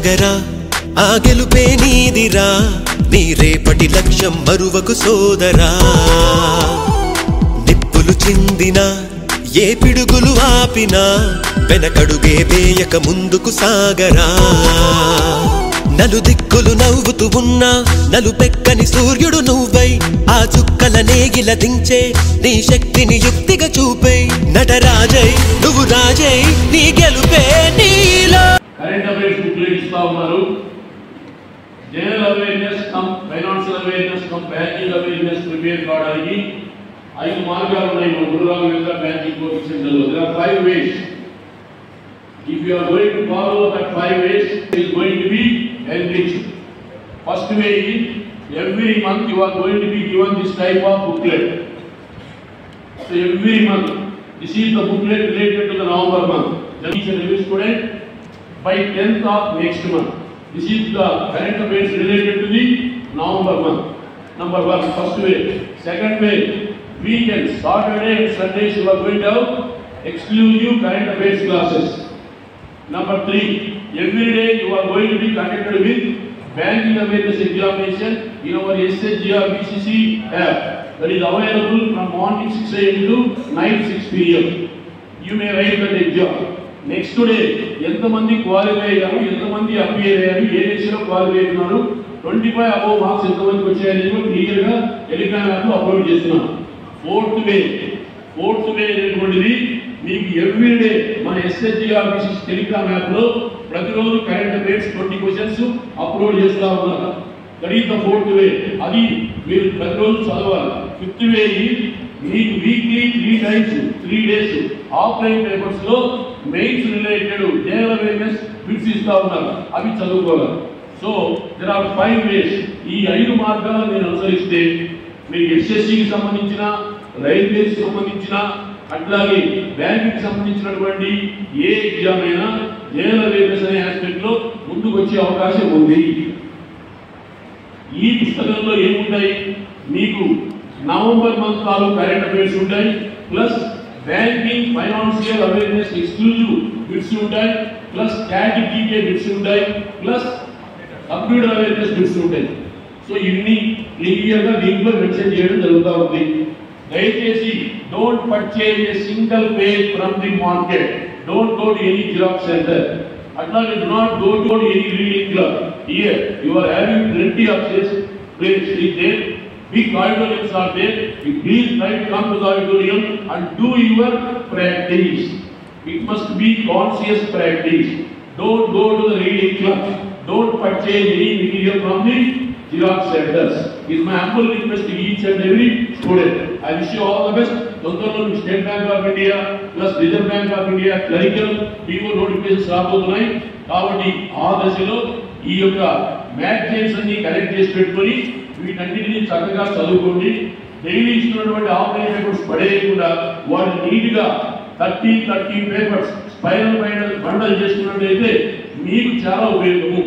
సాగరా ఆ గెలుపే నీదిరా నీ రేపటి లక్ష్యం మరువకు సోదరా నిప్పులు చిందినా ఏ పిడుగులు ఆపినా వెనకడుగే వేయక ముందుకు సాగరా నలుదిక్కులు నవ్వుతూ ఉన్నా నలుపెక్కని సూర్యుడు నువ్వై ఆ చుక్కల నేగిల దించే నీ శక్తిని యుక్తిగా చూపై నటరాజై నువ్వు రాజై నీ గెలుపే నీలో కరెంట్ అఫైర్స్ బుక్లెట్ ఇస్తా ఉన్నారు. General awareness come financial awareness come banking awareness prepare కావడానికి 5 మార్గాలు ఉన్నాయి. గురురావు బ్యాంకింగ్ కోచింగ్ లో there are 5 ways. If you are going to follow that 5 ways, it is going to be enriched. First way is every month you are going to be given this type of booklet. So every month, this is the booklet related to the November month. Each and every student by 10th of next month. This is the current affairs related to the November month. Number 1, first way. Second way, weekends, Saturday and Sundays you are going to have exclusive current affairs classes. Number 3, every day you are going to be connected with banking awareness examination in our SHGR BCC app that is available from morning 6 AM to night 6 PM. You may write that exam. Next day, ఎంతమంది qualify అయ్యారు, ఎంతమంది appear అయ్యారు, ఏ రేషియోలో qualify అవుతున్నారు, 25 above marks ఎంతమందికి వచ్చాయని clear గా Telegram app లో అప్లోడ్ చేస్తున్నాం. ఫోర్త్ వే అనేటువంటిది మీకు ఎవ్రీ డే మన SHGR BCC టెలిగ్రామ్ యాప్ లో ప్రతిరోజు కరెంట్ అఫైర్స్ 20 క్వశ్చన్స్ అప్లోడ్ చేస్తా ఉన్నారు. That is the fourth way. అది మీరు ప్రతిరోజు చదవాలి. ఫిఫ్త్ వే మీకు weekly 3 times 3 days offline papers లో mains related general awareness bits ఇస్తా ఉన్నారు, అవి చదువుకోవాలి. So there are 5 ways. ఈ 5 మార్గాలు మీరు అనుసరిస్తే మీకు SSCకి సంబంధించిన, రైల్వేస్ సంబంధించిన, అట్లాగే బ్యాంకింగ్ సంబంధించినటువంటి ఏ ఎగ్జామ్ అయినా జనరల్ అవేర్నెస్ అనే ఆస్పెక్ట్ లో ముందుకు వచ్చే అవకాశం ఉంది. ఈ పుస్తకంలో ఏముంటాయి, మీకు నవంబర్ మంత్ కాలు కరెంట్ అఫైర్స్ ఉంటాయి, plus banking financial awareness exclusive bits ఉంటాయి, ప్లస్ స్టాటిక్ జీకే బిట్స్ ఉంటాయి, ప్లస్ కంప్యూటర్ అవేర్నెస్ బిట్స్ ఉంటాయి. సో ఇన్ని క్లియర్ గా దీంట్లో మెన్షన్ చేయడం జరుగుతూ ఉంది. దయచేసి don't purchase a single page from the market, don't go to any xerox centre, అట్లాగే do not go to any reading club. Here you are having plenty of place is there, big auditoriums are there. You please try to come to the auditorium and do your practice. It must be conscious practice. Don't go to the reading club, don't purchase any material from the Xerox centers. Is my humble request to each and every student. I wish you all the best. తొందరలో state bank of India plus reserve bank of India clerical PO notifications రాబోతున్నాయి. కాబట్టి ఆ దశలో ఈ యొక్క magazines అన్ని collect చేసి పెట్టుకొని వీటన్నిటిని చక్కగా చదువుకోండి. డైలీ ఇస్తున్నటువంటి ఆఫ్లైన్ పేపర్స్ పడేయకుండా వాటిని నీట్గా 30 పేపర్స్ స్పైరల్ బండల్ చేసుకున్నట్లయితే మీకు చాలా ఉపయోగము.